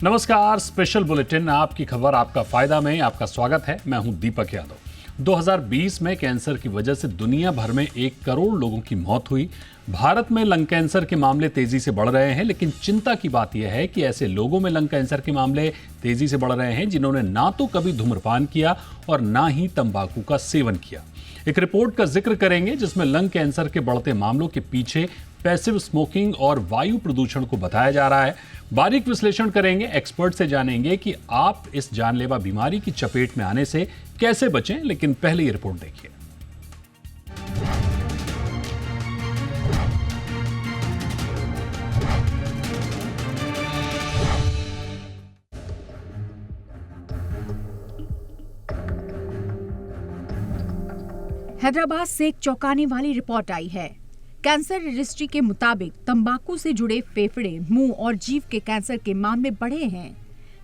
नमस्कार, special bulletin आपकी खबर आपका फायदा में आपका स्वागत है। मैं हूं दीपक यादव। 2020 में कैंसर की वजह से दुनिया भर में 1 करोड़ लोगों की मौत हुई। भारत में लंग कैंसर के मामले तेजी से बढ़ रहे हैं, लेकिन चिंता की बात यह है कि ऐसे लोगों में लंग कैंसर के मामले तेजी से बढ़ रहे हैं जिन्होंने ना तो कभी धूम्रपान किया और ना ही तंबाकू का सेवन किया। एक रिपोर्ट का जिक्र करेंगे जिसमें लंग कैंसर के बढ़ते मामलों के पीछे पैसिव स्मोकिंग और वायु प्रदूषण को बताया जा रहा है। बारीक विश्लेषण करेंगे, एक्सपर्ट से जानेंगे कि आप इस जानलेवा बीमारी की चपेट में आने से कैसे बचें। लेकिन पहले ये रिपोर्ट देखिए। हैदराबाद से एक चौंकाने वाली रिपोर्ट आई है। कैंसर रजिस्ट्री के मुताबिक तंबाकू से जुड़े फेफड़े, मुंह और जीभ के कैंसर के मामले बढ़े हैं।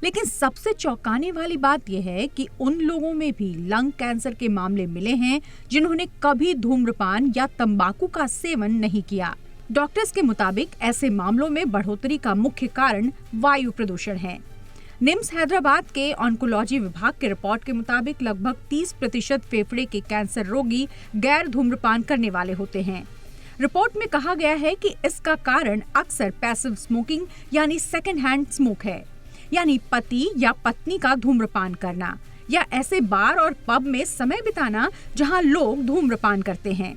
लेकिन सबसे चौंकाने वाली बात यह है कि उन लोगों में भी लंग कैंसर के मामले मिले हैं जिन्होंने कभी धूम्रपान या तंबाकू का सेवन नहीं किया। डॉक्टर्स के मुताबिक ऐसे मामलों में बढ़ोतरी का मुख्य कारण वायु प्रदूषण है। निम्स हैदराबाद के ऑन्कोलॉजी विभाग के रिपोर्ट के मुताबिक लगभग 30% फेफड़े के कैंसर रोगी गैर धूम्रपान करने वाले होते हैं। रिपोर्ट में कहा गया है कि इसका कारण अक्सर पैसिव स्मोकिंग यानी सेकंड हैंड स्मोक है, यानी पति या पत्नी का धूम्रपान करना या ऐसे बार और पब में समय बिताना जहां लोग धूम्रपान करते हैं।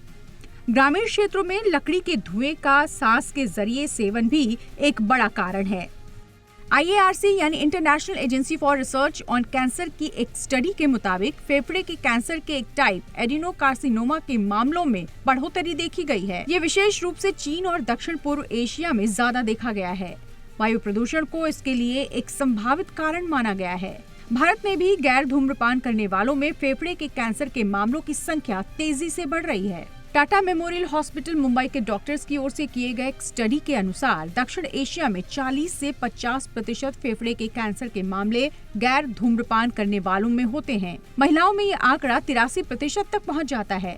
ग्रामीण क्षेत्रों में लकड़ी के धुएं का सांस के जरिए सेवन भी एक बड़ा कारण है। IARC यानी international agency for research on cancer की एक स्टडी के मुताबिक फेफड़े के कैंसर के एक टाइप एडिनोकार्सिनोमा के मामलों में बढ़ोतरी देखी गई है। ये विशेष रूप से चीन और दक्षिण पूर्व एशिया में ज्यादा देखा गया है। वायु प्रदूषण को इसके लिए एक संभावित कारण माना गया है। भारत में भी गैर धूम्रपान करने वालों में फेफड़े के कैंसर के मामलों की संख्या तेजी से बढ़ रही है। टाटा मेमोरियल हॉस्पिटल मुंबई के डॉक्टर्स की ओर से किए गए एक स्टडी के अनुसार दक्षिण एशिया में 40 से 50% फेफड़े के कैंसर के मामले गैर धूम्रपान करने वालों में होते हैं। महिलाओं में ये आंकड़ा 83% तक पहुंच जाता है।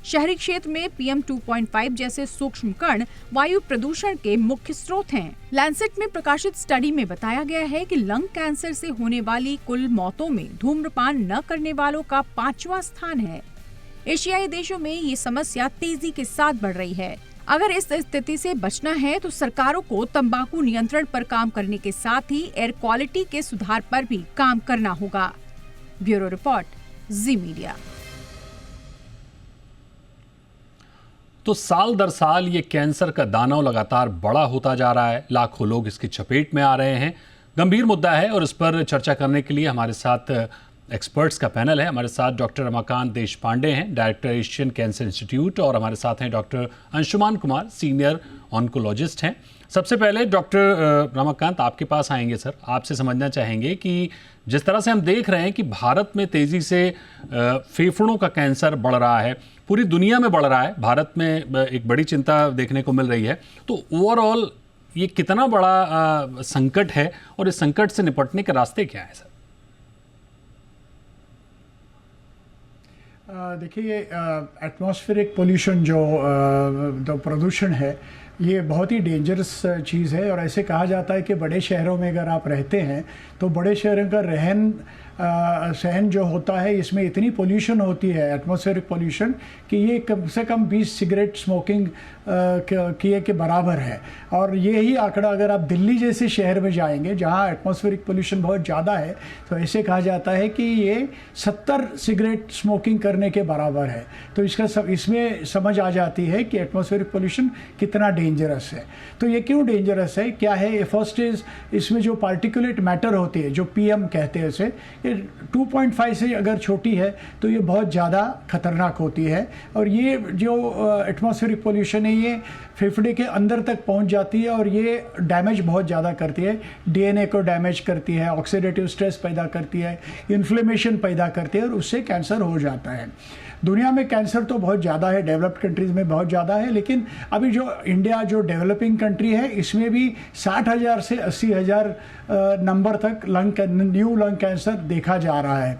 शहरी क्षेत्र में PM 2.5 जैसे सूक्ष्म कण वायु प्रदूषण के मुख्य स्रोत हैं। लैंसेट में प्रकाशित स्टडी में बताया गया है कि लंग कैंसर से होने वाली कुल मौतों में धूम्रपान न करने वालों का 5वां स्थान है। एशियाई देशों में ये समस्या तेजी के साथ बढ़ रही है। अगर इस स्थिति से बचना है तो सरकारों को तंबाकू नियंत्रण पर काम करने के साथ ही एयर क्वालिटी के सुधार पर भी काम करना होगा। ब्यूरो रिपोर्ट, जी मीडिया। तो साल दर साल ये कैंसर का दानव लगातार बड़ा होता जा रहा है। लाखों लोग इसकी चपेट में आ रहे हैं। गंभीर मुद्दा है और इस पर चर्चा करने के लिए हमारे साथ एक्सपर्ट्स का पैनल है। हमारे साथ डॉक्टर रमाकांत देशपांडे हैं, डायरेक्टर एशियन कैंसर इंस्टीट्यूट, और हमारे साथ हैं doctor Anshuman Kumar, senior oncologist हैं। सबसे पहले डॉक्टर रमाकांत आपके पास आएंगे सर। आपसे समझना चाहेंगे कि जिस तरह से हम देख रहे हैं कि भारत में तेज़ी से फेफड़ों का कैंसर बढ़ रहा है, पूरी दुनिया में बढ़ रहा है, भारत में एक बड़ी चिंता देखने को मिल रही है, तो ओवरऑल ये कितना बड़ा संकट है और इस संकट से निपटने के रास्ते क्या है सर? देखिए, ये एटमॉस्फेरिक पोल्यूशन जो प्रदूषण है, ये बहुत ही डेंजरस चीज़ है। और ऐसे कहा जाता है कि बड़े शहरों में अगर आप रहते हैं तो बड़े शहरों का रहन सहन जो होता है, इसमें इतनी पोल्यूशन होती है, एटमॉस्फेरिक पोल्यूशन, कि ये कम से कम 20 सिगरेट स्मोकिंग किए के बराबर है। और ये ही आंकड़ा अगर आप दिल्ली जैसे शहर में जाएंगे जहाँ एटमॉस्फेरिक पोल्यूशन बहुत ज़्यादा है, तो ऐसे कहा जाता है कि ये 70 सिगरेट स्मोकिंग करने के बराबर है। तो इसमें समझ आ जाती है कि एटमॉस्फेरिक पोल्यूशन कितना डेंजरस है। तो ये क्यों डेंजरस है, क्या है? फर्स्ट इज, इसमें जो पार्टिकुलेट मैटर होती है, जो PM कहते हैं उसे, 2.5 से अगर छोटी है तो ये बहुत ज़्यादा खतरनाक होती है। और ये जो एटमॉस्फेरिक पोल्यूशन है, ये फेफड़े के अंदर तक पहुंच जाती है और ये डैमेज बहुत ज़्यादा करती है। DNA को डैमेज करती है, ऑक्सीडेटिव स्ट्रेस पैदा करती है, इन्फ्लेमेशन पैदा करती है और उससे कैंसर हो जाता है। दुनिया में कैंसर तो बहुत ज़्यादा है, डेवलप्ड कंट्रीज़ में बहुत ज़्यादा है, लेकिन अभी जो इंडिया जो डेवलपिंग कंट्री है, इसमें भी 60,000 से 80,000 नंबर तक न्यू लंग कैंसर देखा जा रहा है।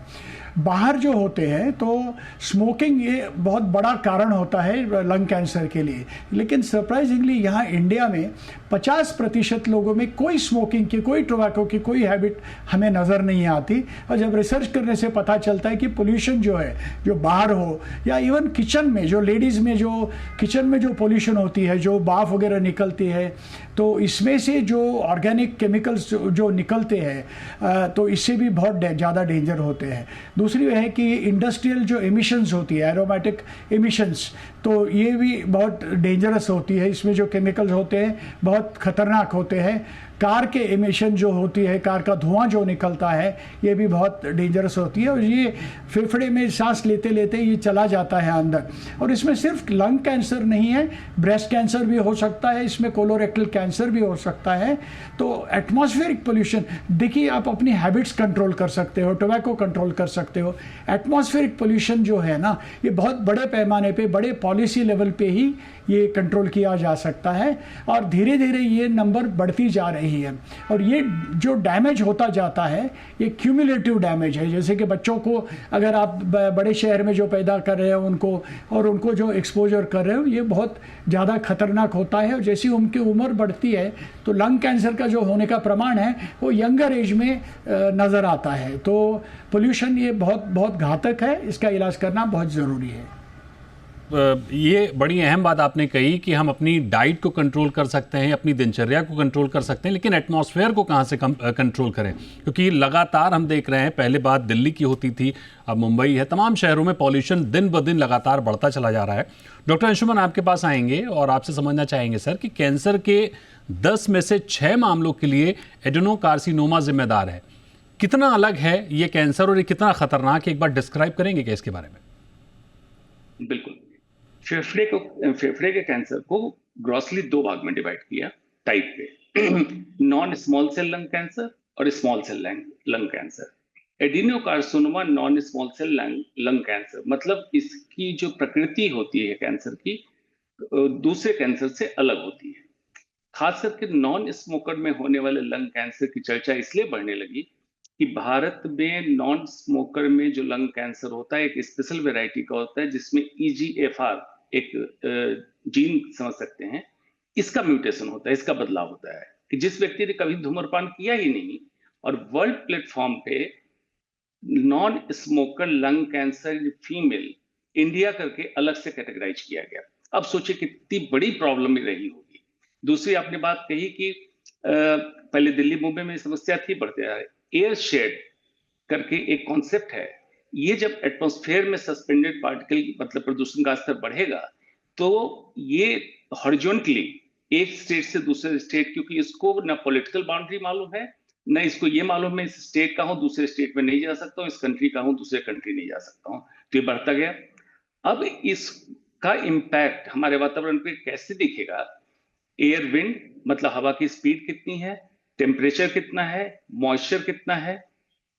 बाहर जो होते हैं तो स्मोकिंग ये बहुत बड़ा कारण होता है लंग कैंसर के लिए, लेकिन सरप्राइजिंगली यहाँ इंडिया में 50% लोगों में कोई स्मोकिंग की, कोई टोबैको की कोई हैबिट हमें नज़र नहीं आती। और जब रिसर्च करने से पता चलता है कि पोल्यूशन जो है, जो बाहर हो या इवन किचन में, जो लेडीज़ में जो किचन में जो पोल्यूशन होती है, जो भाप वगैरह निकलती है, तो इसमें से जो ऑर्गेनिक केमिकल्स जो निकलते हैं तो इससे भी बहुत ज़्यादा डेंजर होते हैं। दूसरी है कि इंडस्ट्रियल जो एमिशंस होती है, एरोमेटिक एमिशंस, तो ये भी बहुत डेंजरस होती है। इसमें जो केमिकल्स होते हैं बहुत खतरनाक होते हैं। कार के एमिशन जो होती है, कार का धुआं जो निकलता है, ये भी बहुत डेंजरस होती है और ये फेफड़े में सांस लेते लेते ये चला जाता है अंदर। और इसमें सिर्फ लंग कैंसर नहीं है, ब्रेस्ट कैंसर भी हो सकता है, इसमें कोलोरेक्टल कैंसर भी हो सकता है। तो एटमॉस्फेरिक पोल्यूशन, देखिए आप अपनी हैबिट्स कंट्रोल कर सकते हो, टोबैको कंट्रोल कर सकते हो। एटमॉस्फेरिक पोल्यूशन जो है ना, ये बहुत बड़े पैमाने पे, बड़े पॉलिसी लेवल पे ही ये कंट्रोल किया जा सकता है और धीरे धीरे ये नंबर बढ़ती जा रही है। और ये जो डैमेज होता जाता है, ये क्यूमुलेटिव डैमेज है। जैसे कि बच्चों को अगर आप बड़े शहर में जो पैदा कर रहे हो उनको जो एक्सपोजर कर रहे हो, ये बहुत ज़्यादा खतरनाक होता है। और जैसी उनकी उम्र बढ़ती है तो लंग कैंसर का जो होने का प्रमाण है वो यंगर एज में नज़र आता है। तो पोल्यूशन ये बहुत बहुत घातक है, इसका इलाज करना बहुत ज़रूरी है। ये बड़ी अहम बात आपने कही कि हम अपनी डाइट को कंट्रोल कर सकते हैं, अपनी दिनचर्या को कंट्रोल कर सकते हैं, लेकिन एटमॉस्फेयर को कहाँ से कंट्रोल करें? क्योंकि लगातार हम देख रहे हैं, पहले बात दिल्ली की होती थी, अब मुंबई है, तमाम शहरों में पॉल्यूशन दिन ब दिन लगातार बढ़ता चला जा रहा है। डॉक्टर अंशुमन, आपके पास आएंगे और आपसे समझना चाहेंगे सर कि कैंसर के 10 में से 6 मामलों के लिए एडेनोकार्सिनोमा जिम्मेदार है। कितना अलग है ये कैंसर और ये कितना खतरनाक है, एक बार डिस्क्राइब करेंगे क्या इसके बारे में? बिल्कुल। फेफड़े के कैंसर को ग्रॉसली 2 भाग में डिवाइड किया टाइप पे, non small cell lung cancer और small cell lung cancer. Adenocarcinoma non small cell lung cancer, मतलब इसकी जो प्रकृति होती है कैंसर की दूसरे कैंसर से अलग होती है। खास करके नॉन स्मोकर में होने वाले लंग कैंसर की चर्चा इसलिए बढ़ने लगी कि भारत में नॉन स्मोकर में जो लंग कैंसर होता है एक स्पेशल वैरायटी का होता है, जिसमें EGFR एक जीन समझ सकते हैं, इसका म्यूटेशन होता है, इसका बदलाव होता है कि जिस व्यक्ति ने कभी धूम्रपान किया ही नहीं, और वर्ल्ड प्लेटफॉर्म पे non smoker lung cancer female India करके अलग से कैटेगराइज किया गया। अब सोचिए कितनी बड़ी प्रॉब्लम रही होगी। दूसरी आपने बात कही कि पहले दिल्ली मुंबई में समस्या थी, बढ़ते आ रहे। एयर शेड करके एक कॉन्सेप्ट है, ये जब एटमॉस्फेयर में सस्पेंडेड पार्टिकल मतलब प्रदूषण का स्तर बढ़ेगा तो ये हॉरिजॉन्टली एक स्टेट से दूसरे स्टेट, क्योंकि इसको ना पॉलिटिकल बाउंड्री मालूम है, ना इसको ये मालूम है इस स्टेट का हूं दूसरे स्टेट में नहीं जा सकता हूं, इस कंट्री का हूं दूसरे कंट्री नहीं जा सकता हूं, तो ये बढ़ता गया। अब इसका इम्पैक्ट हमारे वातावरण पे कैसे दिखेगा? एयर विंड मतलब हवा की स्पीड कितनी है, टेम्परेचर कितना है, मॉइस्चर कितना है,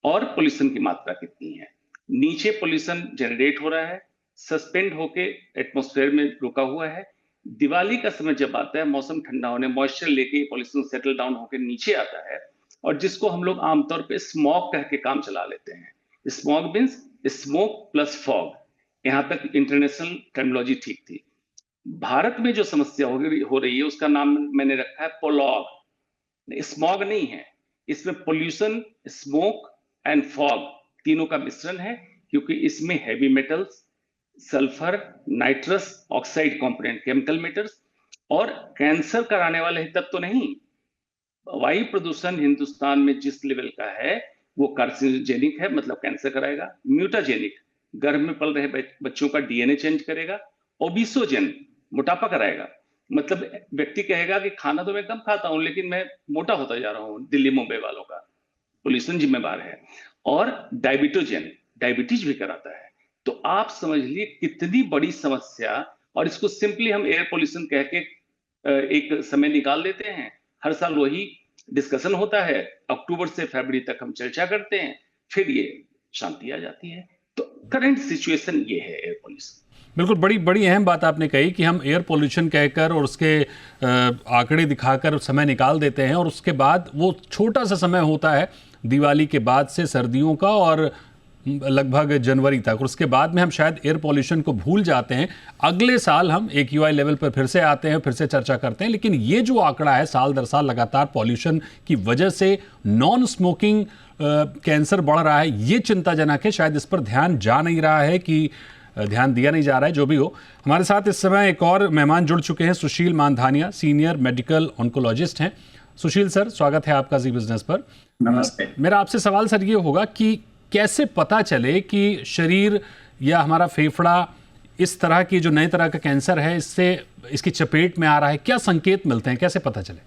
और पोल्यूशन की मात्रा कितनी है। नीचे पोल्यूशन जनरेट हो रहा है, सस्पेंड होके एटमॉस्फेयर में रुका हुआ है। दिवाली का समय जब आता है, मौसम ठंडा होने, मॉइस्चर लेके पोल्यूशन सेटल डाउन होकर नीचे आता है, और जिसको हम लोग आमतौर पे स्मॉग कह के काम चला लेते हैं। Smog means smoke plus fog, यहां तक इंटरनेशनल टर्मिनोलॉजी ठीक थी। भारत में जो समस्या हो रही है उसका नाम मैंने रखा है पोलॉग। स्मॉग नहीं है, इसमें पोल्यूशन, स्मोक एंड फॉग तीनों का मिश्रण है, क्योंकि इसमें heavy metals, sulphur, nitrous oxide component, chemical matters और कैंसर कराने वाले तत्व तो नहीं। वायु प्रदूषण हिंदुस्तान में जिस लेवल का है वो कार्सिनोजेनिक है, मतलब कैंसर कराएगा। म्यूटाजेनिक, गर्भ में पल रहे बच्चों का DNA चेंज करेगा। ओबिसोजेन, मोटापा कराएगा, मतलब व्यक्ति कहेगा कि खाना तो मैं कम खाता हूं लेकिन मैं मोटा होता जा रहा हूं, दिल्ली मुंबई वालों का पोल्यूशन जिम्मेदार है। और डायबिटोजेन, डायबिटीज भी कराता है। तो आप समझ लिए कितनी बड़ी समस्या, और इसको सिंपली हम एयर पोल्यूशन कह के एक समय निकाल लेते हैं। हर साल वही डिस्कशन होता है, अक्टूबर से फरवरी तक हम चर्चा करते हैं, फिर ये शांति आ जाती है। तो करंट सिचुएशन ये है एयर पोल्यूशन। बिल्कुल, बड़ी बड़ी अहम बात आपने कही कि हम एयर पोल्यूशन कहकर और उसके आंकड़े दिखाकर समय निकाल देते हैं, और उसके बाद वो छोटा सा समय होता है दिवाली के बाद से सर्दियों का, और लगभग जनवरी तक, और उसके बाद में हम शायद एयर पॉल्यूशन को भूल जाते हैं। अगले साल हम AQI लेवल पर फिर से आते हैं, फिर से चर्चा करते हैं। लेकिन ये जो आंकड़ा है साल दर साल लगातार पॉल्यूशन की वजह से नॉन स्मोकिंग कैंसर बढ़ रहा है, ये चिंताजनक है। शायद इस पर ध्यान जा नहीं रहा है कि ध्यान दिया नहीं जा रहा है। जो भी हो, हमारे साथ इस समय एक और मेहमान जुड़ चुके हैं, सुशील मानधानिया, सीनियर मेडिकल ऑन्कोलॉजिस्ट हैं। सुशील सर, स्वागत है आपका जी बिजनेस पर। नमस्ते। मेरा आपसे सवाल सर ये होगा कि कैसे पता चले कि शरीर या हमारा फेफड़ा इस तरह की जो नए तरह का कैंसर है इससे इसकी चपेट में आ रहा है? क्या संकेत मिलते हैं, कैसे पता चले?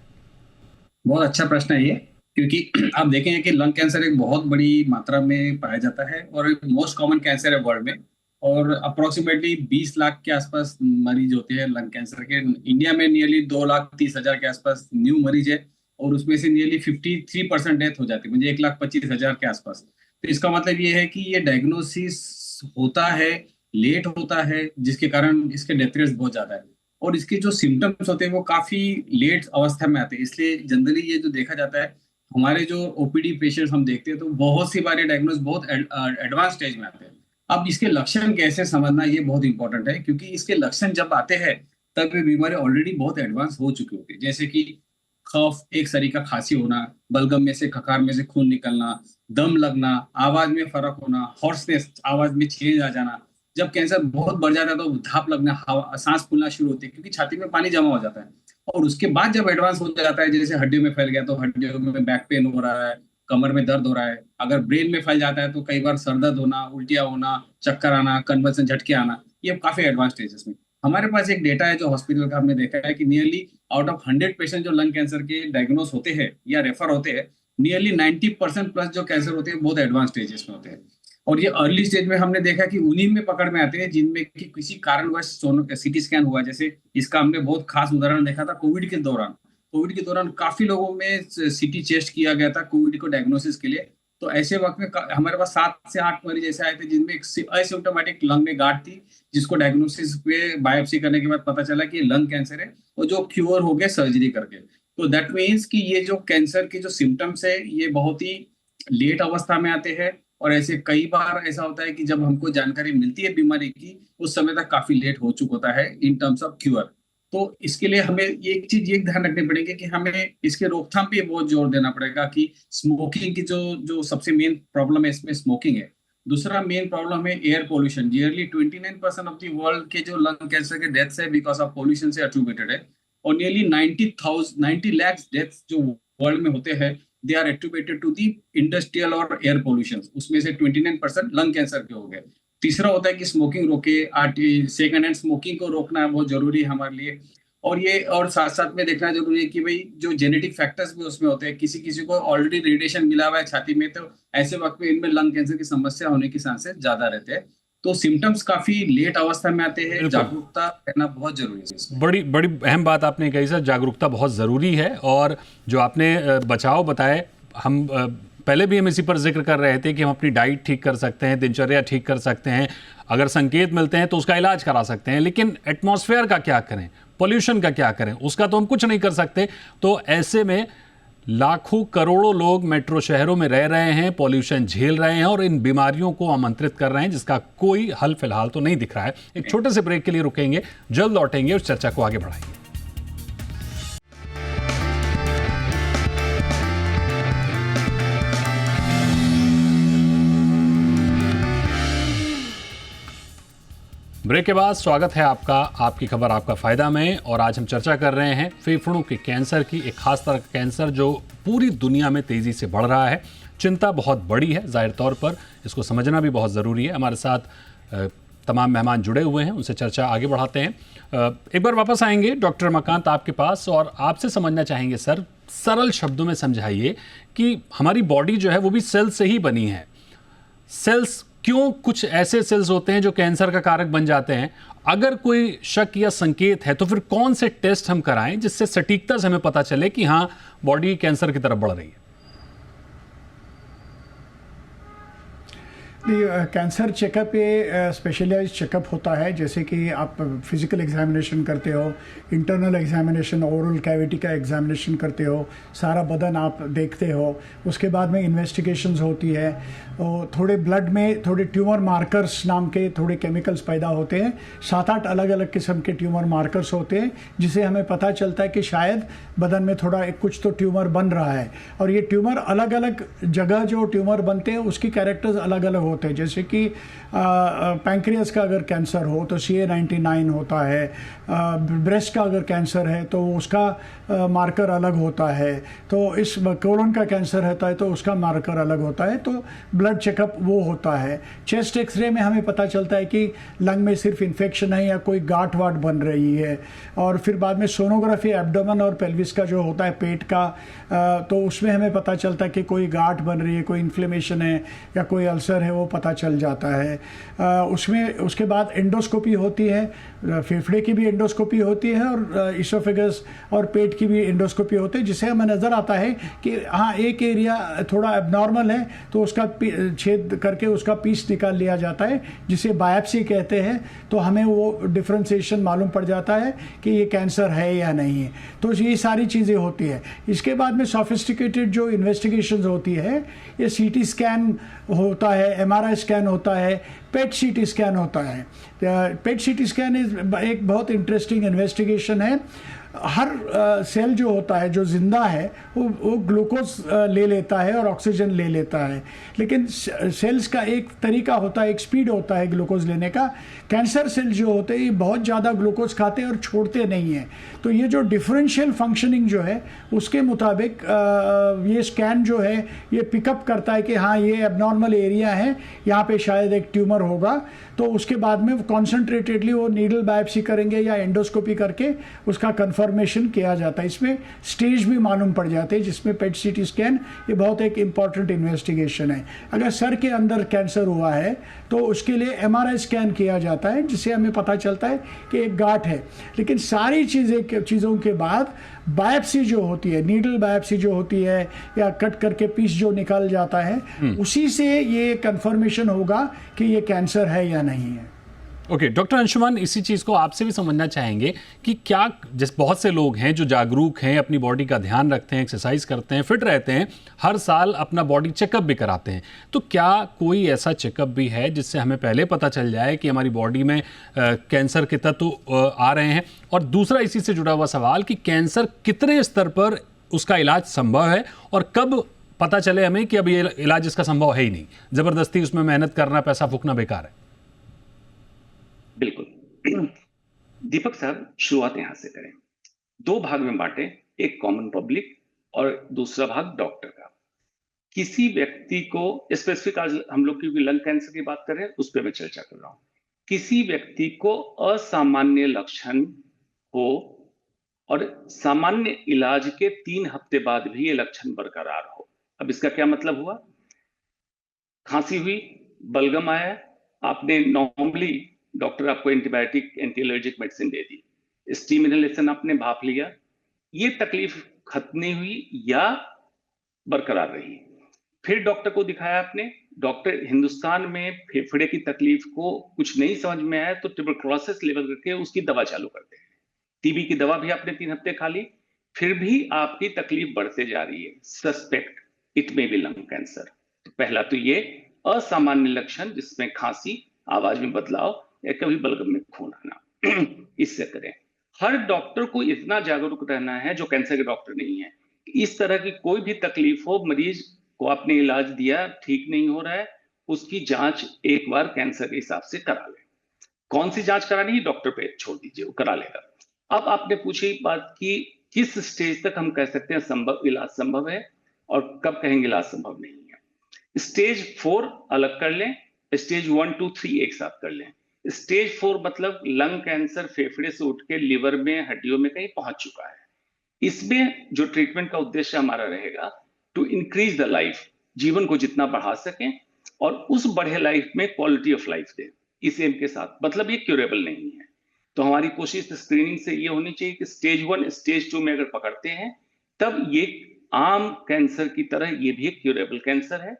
बहुत अच्छा प्रश्न है ये, क्योंकि आप देखेंगे कि लंग कैंसर एक बहुत बड़ी मात्रा में पाया जाता है और मोस्ट कॉमन कैंसर है वर्ल्ड में, और अप्रोक्सीमेटली 20 लाख के आसपास मरीज होते हैं लंग कैंसर के। इंडिया में नियरली 2,30,000 के आसपास न्यू मरीज है, और उसमें से नियरली 53% डेथ हो जाती है, मुझे 1,25,000 के आसपास। तो इसका मतलब ये है कि ये डायग्नोसिस होता है, लेट होता है, जिसके कारण इसके डेथ रेट बहुत ज्यादा है, और इसके जो सिम्टम्स होते हैं वो काफी लेट अवस्था में आते हैं। इसलिए जनरली ये जो देखा जाता है, हमारे जो OPD पेशेंट्स हम देखते हैं तो बहुत सी बार डायग्नोस बहुत एडवांस स्टेज में आते हैं। अब इसके लक्षण कैसे समझना ये बहुत इंपॉर्टेंट है, क्योंकि इसके लक्षण जब आते हैं तब ये बीमारी ऑलरेडी बहुत एडवांस हो चुकी होती है। जैसे कि कफ, एक सरी का खांसी होना, बलगम में से, खकार में से खून निकलना, दम लगना, आवाज में फर्क होना, हॉर्सनेस, आवाज में चेंज आ जाना। जब कैंसर बहुत बढ़ जाता है तो धाप लगना, सांस फूलना शुरू होती है, क्योंकि छाती में पानी जमा हो जाता है। और उसके बाद जब एडवांस हो जाता है, जैसे हड्डियों में फैल गया तो हड्डियों में बैक पेन हो रहा है, कमर में दर्द हो रहा है। अगर ब्रेन में फैल जाता है तो कई बार सर दर्द होना, उल्टियां होना, चक्कर आना, कन्वर्सन झटके आना, ये काफी एडवांस स्टेजेस में। हमारे पास एक डेटा है जो हॉस्पिटल का हमने देखा है कि नियरली आउट ऑफ 100 पेशेंट जो लंग कैंसर के डायग्नोस होते हैं या रेफर होते हैं, नियरली 90% प्लस जो कैंसर होते हैं बहुत एडवांस स्टेजेस में होते हैं। और ये अर्ली स्टेज में हमने देखा कि उन्हीं में पकड़ में आते हैं जिनमें कि किसी कारणवश CT स्कैन हुआ। जैसे इसका हमने बहुत खास उदाहरण देखा था कोविड के दौरान। कोविड के दौरान काफी लोगों में CT चेस्ट किया गया था कोविड को डायग्नोसिस के लिए। तो ऐसे वक्त में हमारे पास 7 से 8 मरीज ऐसे आए थे जिनमें एक असिम्प्टोमेटिक लंग में गांठ थी, जिसको डायग्नोसिस पे बायोप्सी करने के बाद पता चला कि लंग कैंसर है, और जो क्योर हो गया सर्जरी करके। तो दैट मीन्स कि ये जो कैंसर के जो सिम्टम्स है ये बहुत ही लेट अवस्था में आते हैं, और ऐसे कई बार ऐसा होता है कि जब हमको जानकारी मिलती है बीमारी की, उस समय तक काफी लेट हो चुका होता है इन टर्म्स ऑफ क्योर। तो इसके लिए हमें एक चीज ये ध्यान रखनी पड़ेगी कि हमें इसके रोकथाम पे बहुत जोर देना पड़ेगा कि स्मोकिंग की जो सबसे मेन प्रॉब्लम है इसमें स्मोकिंग है। दूसरा मेन प्रॉब्लम है air pollution. Nearly 29% of the world के जो लंग कैंसर के डेथ्स है बिकॉज ऑफ पोल्यूशन से एट्रीब्यूटेड है, और नियरली 90 लाख डेथ्स जो वर्ल्ड में होते हैं they are attributed to the industrial और एयर पोल्यूशन। उसमें से 29% लंग कैंसर के हो गए। तीसरा होता है कि स्मोकिंग रोके, सेकंड हैंड स्मोकिंग को रोकना बहुत जरूरी है हमारे लिए। और साथ साथ में देखना जरूरी है कि भाई जो जेनेटिक फैक्टर्स भी उसमें होते हैं, किसी किसी को ऑलरेडी रेडिएशन मिला हुआ है छाती में, तो ऐसे वक्त में इनमें लंग कैंसर की समस्या होने की चांसेस ज्यादा रहते हैं। तो सिम्टम्स काफी लेट अवस्था में आते हैं, जागरूकता रहना बहुत जरूरी है। बड़ी बड़ी अहम बात आपने कही सर, जागरूकता बहुत ज़रूरी है। और जो आपने बचाव बताए, हम पहले भी हम इसी पर जिक्र कर रहे थे कि हम अपनी डाइट ठीक कर सकते हैं, दिनचर्या ठीक कर सकते हैं, अगर संकेत मिलते हैं तो उसका इलाज करा सकते हैं। लेकिन एटमॉस्फेयर का क्या करें, पोल्यूशन का क्या करें, उसका तो हम कुछ नहीं कर सकते। तो ऐसे में लाखों करोड़ों लोग मेट्रो शहरों में रह रहे हैं, पॉल्यूशन झेल रहे हैं और इन बीमारियों को आमंत्रित कर रहे हैं, जिसका कोई हल फिलहाल तो नहीं दिख रहा है। एक छोटे से ब्रेक के लिए रुकेंगे, जल्द लौटेंगे, उस चर्चा को आगे बढ़ाएंगे। ब्रेक के बाद स्वागत है आपका आपकी खबर आपका फ़ायदा में। और आज हम चर्चा कर रहे हैं फेफड़ों के कैंसर की, एक खास तरह का कैंसर जो पूरी दुनिया में तेज़ी से बढ़ रहा है। चिंता बहुत बड़ी है, जाहिर तौर पर इसको समझना भी बहुत ज़रूरी है। हमारे साथ तमाम मेहमान जुड़े हुए हैं, उनसे चर्चा आगे बढ़ाते हैं। एक बार वापस आएंगे डॉक्टर रमाकांत आपके पास और आपसे समझना चाहेंगे सर, सरल शब्दों में समझाइए कि हमारी बॉडी जो है वो भी सेल से ही बनी है। सेल्स क्यों, कुछ ऐसे सेल्स होते हैं जो कैंसर का कारक बन जाते हैं? अगर कोई शक या संकेत है तो फिर कौन से टेस्ट हम कराएं जिससे सटीकता से हमें पता चले कि हाँ बॉडी कैंसर की तरफ बढ़ रही है? कैंसर चेकअप ये स्पेशलाइज्ड चेकअप होता है, जैसे कि आप फिजिकल एग्जामिनेशन करते हो, इंटरनल एग्जामिनेशन, ओरल कैविटी का एग्जामिनेशन करते हो, सारा बदन आप देखते हो, उसके बाद में इन्वेस्टिगेशंस होती है, और थोड़े ब्लड में थोड़े ट्यूमर मार्कर्स नाम के थोड़े केमिकल्स पैदा होते हैं, 7-8 अलग अलग किस्म के ट्यूमर मार्कर्स होते हैं, जिसे हमें पता चलता है कि शायद बदन में थोड़ा कुछ तो ट्यूमर बन रहा है। और ये ट्यूमर अलग अलग जगह जो ट्यूमर बनते हैं उसकी कैरेक्टर्स अलग अलग होते हैं, जैसे कि पैंक्रियास का अगर कैंसर हो तो CA-99 होता है, ब्रेस्ट का अगर कैंसर है तो उसका मार्कर अलग होता है, तो इस कोलन का कैंसर होता है तो उसका मार्कर अलग होता है, तो ब्लड चेकअप वो होता है। चेस्ट एक्सरे में हमें पता चलता है कि लंग में सिर्फ इन्फेक्शन है या कोई गांठ वाट बन रही है, और फिर बाद में सोनोग्राफी एब्डोमेन और पेल्विस का जो होता है पेट का, तो उसमें हमें पता चलता है कि कोई गांठ बन रही है, कोई इन्फ्लेमेशन है या कोई अल्सर है, वो पता चल जाता है। उसमें उसके बाद एंडोस्कोपी होती है, फेफड़े की भी एंडोस्कोपी होती है और इसोफेगस और पेट की भी एंडोस्कोपी होती है, जिससे हमें नज़र आता है कि हाँ एक एरिया थोड़ा एबनॉर्मल है तो उसका छेद करके उसका पीस निकाल लिया जाता है, जिसे बायोप्सी कहते हैं, तो हमें वो डिफ्रेंसिएशन मालूम पड़ जाता है कि ये कैंसर है या नहीं है। तो ये सारी चीज़ें होती है। इसके बाद में सोफिस्टिकेटेड जो इन्वेस्टिगेशंस होती है, ये CT स्कैन होता है, MRI स्कैन होता है, पेट CT स्कैन होता है। पेट CT स्कैन एक बहुत इंटरेस्टिंग इन्वेस्टिगेशन है। हर सेल जो होता है जो जिंदा है वो ग्लूकोज ले लेता है और ऑक्सीजन ले लेता है, लेकिन सेल्स का एक तरीका होता है, एक स्पीड होता है ग्लूकोज लेने का। कैंसर सेल जो होते हैं ये बहुत ज़्यादा ग्लूकोज खाते हैं और छोड़ते नहीं हैं, तो ये जो डिफरेंशियल फंक्शनिंग जो है उसके मुताबिक ये स्कैन जो है ये पिकअप करता है कि हाँ ये एबनॉर्मल एरिया है, यहाँ पे शायद एक ट्यूमर होगा, तो उसके बाद में कॉन्सेंट्रेटेडली वो नीडल बायोप्सी करेंगे या एंडोस्कोपी करके उसका कंफर्मेशन किया जाता है। इसमें स्टेज भी मालूम पड़ जाते हैं, जिसमें पेट CT स्कैन ये बहुत एक इम्पॉर्टेंट इन्वेस्टिगेशन है। अगर सर के अंदर कैंसर हुआ है तो उसके लिए MRI स्कैन किया जाता है, जिससे हमें पता चलता है कि एक गांठ है। लेकिन सारी चीज़ों के बाद बायोप्सी जो होती है, नीडल बायोप्सी जो होती है या कट करके पीस जो निकल जाता है, उसी से ये कंफर्मेशन होगा कि ये कैंसर है या नहीं है। ओके डॉक्टर अंशुमान, इसी चीज़ को आपसे भी समझना चाहेंगे कि क्या जिस बहुत से लोग हैं जो जागरूक हैं, अपनी बॉडी का ध्यान रखते हैं, एक्सरसाइज करते हैं, फिट रहते हैं, हर साल अपना बॉडी चेकअप भी कराते हैं, तो क्या कोई ऐसा चेकअप भी है जिससे हमें पहले पता चल जाए कि हमारी बॉडी में कैंसर के तत्व आ रहे हैं? और दूसरा इसी से जुड़ा हुआ सवाल कि कैंसर कितने स्तर पर उसका इलाज संभव है और कब पता चले हमें कि अब ये इलाज इसका संभव है ही नहीं, ज़बरदस्ती उसमें मेहनत करना, पैसा फूकना बेकार है? बिल्कुल दीपक साहब, शुरुआत यहां से करें। 2 भाग में बांटे, एक कॉमन पब्लिक और दूसरा भाग डॉक्टर का। किसी व्यक्ति को स्पेसिफिक, आज हम लोग क्योंकि लंग कैंसर की बात कर रहे हैं उस पर मैं चर्चा कर रहा हूं, किसी व्यक्ति को असामान्य लक्षण हो और सामान्य इलाज के 3 हफ्ते बाद भी ये लक्षण बरकरार हो। अब इसका क्या मतलब हुआ? खांसी हुई, बलगम आया, आपने नॉर्मली डॉक्टर आपको एंटीबायोटिक, एंटी एलर्जिक मेडिसिन दे दी, स्टीम इनहेलेशन आपने भाप लिया, ये तकलीफ खत्म नहीं हुई या बरकरार रही। फिर डॉक्टर को दिखाया आपने, डॉक्टर हिंदुस्तान में फेफड़े की तकलीफ को कुछ नहीं समझ में आया तो ट्यूबरकुलोसिस लेवल करके उसकी दवा चालू करते हैं। टीबी की दवा भी आपने 3 हफ्ते खा ली, फिर भी आपकी तकलीफ बढ़ते जा रही है। Suspect it may be lung cancer. तो पहला तो ये असामान्य लक्षण, जिसमें खांसी, आवाज में बदलाव या कभी बलगम में खून आना, इससे करें। हर डॉक्टर को इतना जागरूक रहना है जो कैंसर के डॉक्टर नहीं है। इस तरह की कोई भी तकलीफ हो, मरीज को आपने इलाज दिया, ठीक नहीं हो रहा है, उसकी जांच एक बार कैंसर के हिसाब से करा ले। कौन सी जांच करानी है डॉक्टर पे छोड़ दीजिए, वो करा लेगा। अब आपने पूछी बात कि किस स्टेज तक हम कह सकते हैं संभव इलाज संभव है और कब कहेंगे इलाज संभव नहीं है। स्टेज 4 अलग कर लें, स्टेज 1, 2, 3 एक साथ कर लें। स्टेज 4 मतलब लंग कैंसर फेफड़े से उठ के लिवर में, हड्डियों में कहीं पहुंच चुका है। इसमें जो ट्रीटमेंट का उद्देश्य हमारा रहेगा टू इंक्रीज द लाइफ, जीवन को जितना बढ़ा सकें और उस बढ़े लाइफ में क्वालिटी ऑफ लाइफ दें, इस एम के साथ। मतलब ये क्यूरेबल नहीं है, तो हमारी कोशिश स्क्रीनिंग से ये होनी चाहिए कि स्टेज 1, स्टेज 2 में अगर पकड़ते हैं तब ये आम कैंसर की तरह ये भी एक क्यूरेबल कैंसर है।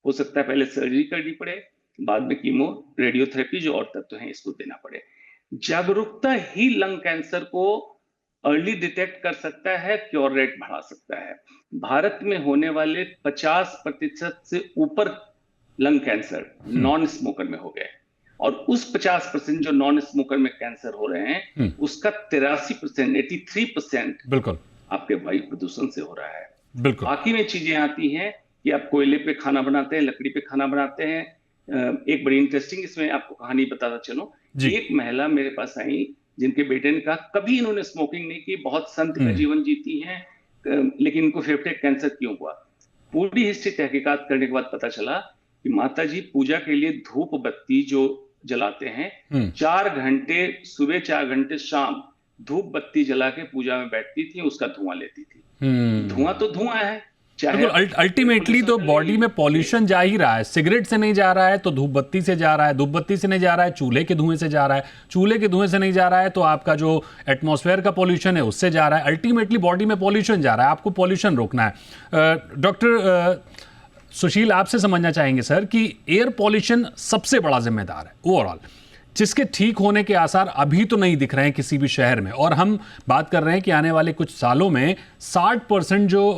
हो सकता है पहले सर्जरी करनी पड़े, बाद में कीमो, रेडियोथेरेपी जो और तत्व हैं इसको देना पड़े। जागरूकता ही लंग कैंसर को अर्ली डिटेक्ट कर सकता है, क्योर रेट बढ़ा सकता है। भारत में होने वाले 50% से ऊपर लंग कैंसर नॉन स्मोकर में हो गए, और उस 50% जो नॉन स्मोकर में कैंसर हो रहे हैं उसका 83%, 83% बिल्कुल आपके वायु प्रदूषण से हो रहा है। बिल्कुल। बाकी में चीजें आती हैं कि आप कोयले पे खाना बनाते हैं, लकड़ी पे खाना बनाते हैं। एक बड़ी इंटरेस्टिंग इसमें आपको कहानी बताता चलो। एक महिला मेरे पास आई जिनके बेटे ने कहा कभी इन्होंने स्मोकिंग नहीं की, बहुत संत का जीवन जीती हैं, लेकिन इनको फेफड़े कैंसर क्यों हुआ। पूरी हिस्ट्री तहकीकात करने के बाद पता चला कि माता जी पूजा के लिए धूप बत्ती जो जलाते हैं, 4 घंटे सुबह 4 घंटे शाम धूप बत्ती जला के पूजा में बैठती थी, उसका धुआं लेती थी। धुआं तो धुआं है, चाहे अल्टीमेटली तो बॉडी में पॉल्यूशन जा ही रहा है। सिगरेट से नहीं जा रहा है तो धूप बत्ती से जा रहा है, धूप बत्ती से नहीं जा रहा है चूल्हे के धुएं से जा रहा है, चूल्हे के धुएं से नहीं जा रहा है तो आपका जो एटमॉस्फेयर का पॉल्यूशन है उससे जा रहा है। अल्टीमेटली बॉडी में पॉल्यूशन जा रहा है, आपको पॉल्यूशन रोकना है। डॉक्टर सुशील, आपसे समझना चाहेंगे सर कि एयर पॉल्यूशन सबसे बड़ा जिम्मेदार है ओवरऑल, जिसके ठीक होने के आसार अभी तो नहीं दिख रहे हैं किसी भी शहर में, और हम बात कर रहे हैं कि आने वाले कुछ सालों में 60% जो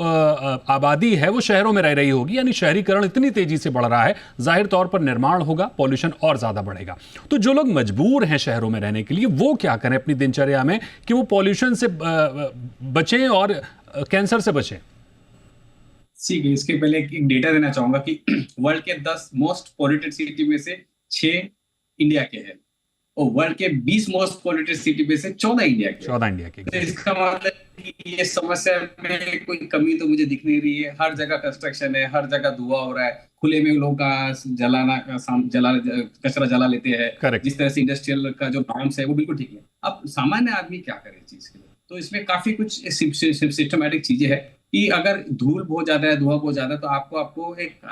आबादी है वो शहरों में रह रही होगी, यानी शहरीकरण इतनी तेजी से बढ़ रहा है, जाहिर तौर पर निर्माण होगा, पॉल्यूशन और ज्यादा बढ़ेगा। तो जो लोग मजबूर हैं शहरों में रहने के लिए वो क्या करें अपनी दिनचर्या में कि वो पॉल्यूशन से बचें और कैंसर से बचें? ठीक है, इसके पहले एक डेटा देना चाहूंगा कि वर्ल्ड के 10 मोस्ट पॉल्यूटेड सिटी में से 6 इंडिया के हैं, और वर्ल्ड के 20 मोस्ट पॉल्यूटेड सिटी में से 14 इंडिया के। 14 इंडिया के। तो इसका मतलब कि ये समस्या में कोई कमी तो मुझे दिख नहीं रही है। हर जगह कंस्ट्रक्शन है, हर जगह धुआं हो रहा है, खुले में लोग कचरा जला लेते हैं। जिस तरह से इंडस्ट्रियल का जो नॉर्म्स है वो बिल्कुल ठीक है। अब सामान्य आदमी क्या करे इस चीज के लिए, तो इसमें काफी कुछ सिस्टमैटिक चीजें हैं कि अगर धूल बहुत ज्यादा है, धुआं बहुत ज्यादा है, तो आपको एक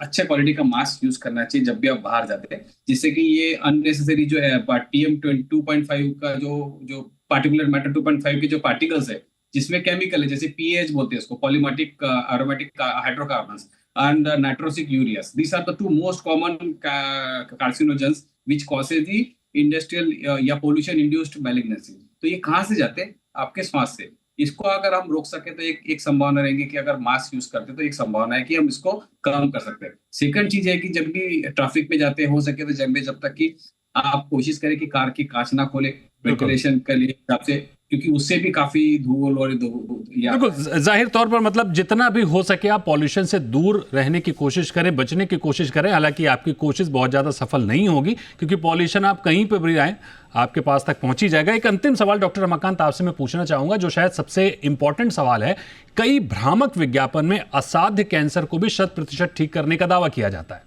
अच्छे क्वालिटी का मास्क यूज करना चाहिए जब भी आप बाहर जाते हैं, जिससे कि ये अननेसेसरी जो है PM 2.5 का जो पार्टिकुलर मैटर 2.5 के जो पार्टिकल्स है जिसमें केमिकल है, जैसे PAH बोलते हैं इसको, polycyclic aromatic hydrocarbons and nitrosoureas, these are the 2 most common carcinogens which causes the industrial या पोल्यूशन इंड्यूस्ड मैलिग्नेंसी। तो ये कहाँ से जाते हैं? आपके सांस से। इसको अगर हम रोक सके तो एक संभावना रहेगी कि अगर मास्क यूज करते तो एक संभावना है कि हम इसको कम कर सकते हैं। सेकंड चीज है कि जब भी ट्रैफिक में जाते हैं, हो सके तो जब तक कि आप कोशिश करें कि कार की कांच ना खोले वेंटिलेशन के लिए हिसाब से, क्योंकि उससे भी काफी धूल और बिल्कुल जाहिर तौर पर मतलब जितना भी हो सके आप पॉल्यूशन से दूर रहने की कोशिश करें, बचने की कोशिश करें। हालांकि आपकी कोशिश बहुत ज़्यादा सफल नहीं होगी क्योंकि पॉल्यूशन आप कहीं पर भी आए आपके पास तक पहुंच ही जाएगा। एक अंतिम सवाल डॉक्टर रमाकांत आपसे मैं पूछना चाहूंगा, जो शायद सबसे इंपॉर्टेंट सवाल है। कई भ्रामक विज्ञापन में असाध्य कैंसर को भी 100% ठीक करने का दावा किया जाता है।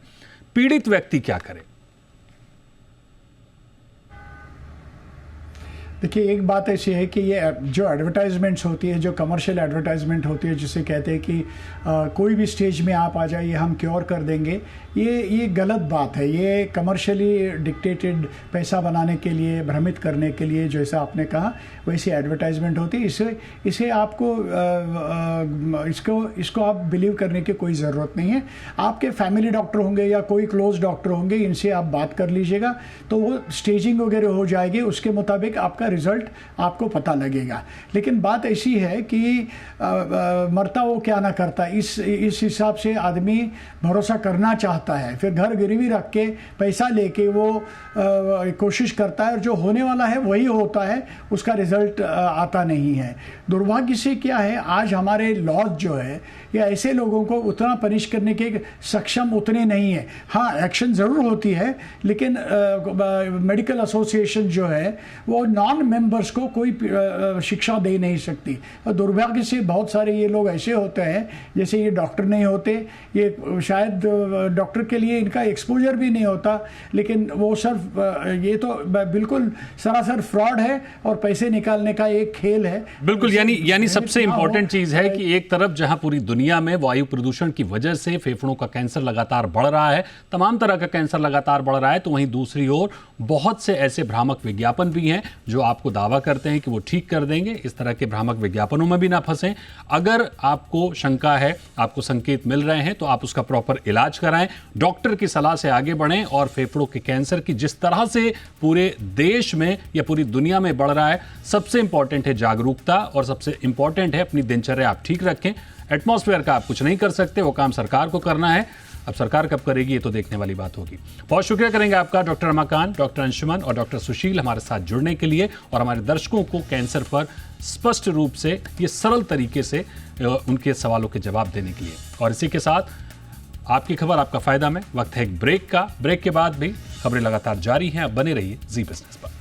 पीड़ित व्यक्ति क्या करे? देखिए, एक बात ऐसी है कि ये जो एडवर्टाइजमेंट्स होती है, जो कमर्शियल एडवर्टाइजमेंट होती है, जिसे कहते हैं कि कोई भी स्टेज में आप आ जाइए हम क्योर कर देंगे, ये गलत बात है। ये कमर्शियली डिक्टेटेड, पैसा बनाने के लिए, भ्रमित करने के लिए, जैसा आपने कहा वैसी एडवर्टाइजमेंट होती है। इसे आपको इसको आप बिलीव करने की कोई ज़रूरत नहीं है। आपके फैमिली डॉक्टर होंगे या कोई क्लोज डॉक्टर होंगे, इनसे आप बात कर लीजिएगा तो वो स्टेजिंग वगैरह हो जाएगी, उसके मुताबिक आपका रिजल्ट आपको पता लगेगा। लेकिन बात ऐसी है कि मरता वो क्या ना करता, इस हिसाब से आदमी भरोसा करना चाहता है, फिर घर गिरवी रख के पैसा लेके वो कोशिश करता है और जो होने वाला है वही होता है, उसका रिजल्ट आता नहीं है। दुर्भाग्य से क्या है, आज हमारे लॉज जो है या ऐसे लोगों को उतना पनिश करने के सक्षम उतने नहीं है। हाँ, एक्शन ज़रूर होती है, लेकिन मेडिकल एसोसिएशन जो है वो नॉन मेंबर्स को कोई शिक्षा दे नहीं सकती। और दुर्भाग्य से बहुत सारे ये लोग ऐसे होते हैं जैसे ये डॉक्टर नहीं होते, ये शायद डॉक्टर के लिए इनका एक्सपोजर भी नहीं होता, लेकिन वो सिर्फ ये तो बिल्कुल सरासर फ्रॉड है और पैसे निकालने का एक खेल है। बिल्कुल, यानी सबसे इंपॉर्टेंट चीज़ है कि एक तरफ जहां पूरी दुनिया में वायु प्रदूषण की वजह से फेफड़ों का कैंसर लगातार बढ़ रहा है, तमाम तरह का कैंसर लगातार बढ़ रहा है, तो वहीं दूसरी ओर बहुत से ऐसे भ्रामक विज्ञापन भी हैं जो आपको दावा करते हैं कि वो ठीक कर देंगे। इस तरह के भ्रामक विज्ञापनों में भी ना फंसें। अगर आपको शंका है, आपको संकेत मिल रहे हैं, तो आप उसका प्रॉपर इलाज कराएं, डॉक्टर की सलाह से आगे बढ़ें। और फेफड़ों के कैंसर की जिस तरह से पूरे देश में या पूरी दुनिया में बढ़ रहा है, सबसे इंपॉर्टेंट है जागरूकता और सबसे इंपॉर्टेंट है अपनी दिनचर्या आप ठीक रखें। एटमॉस्फेयर का आप कुछ नहीं कर सकते, वो काम सरकार को करना है। अब सरकार कब करेगी ये तो देखने वाली बात होगी। बहुत शुक्रिया करेंगे आपका डॉक्टर रमाकांत, डॉक्टर अंशुमन और डॉक्टर सुशील हमारे साथ जुड़ने के लिए और हमारे दर्शकों को कैंसर पर स्पष्ट रूप से ये सरल तरीके से उनके सवालों के जवाब देने के लिए। और इसी के साथ आपकी खबर आपका फायदा में वक्त है एक ब्रेक का। ब्रेक के बाद भी खबरें लगातार जारी हैं। अब बने रहिए जी बिजनेस पर।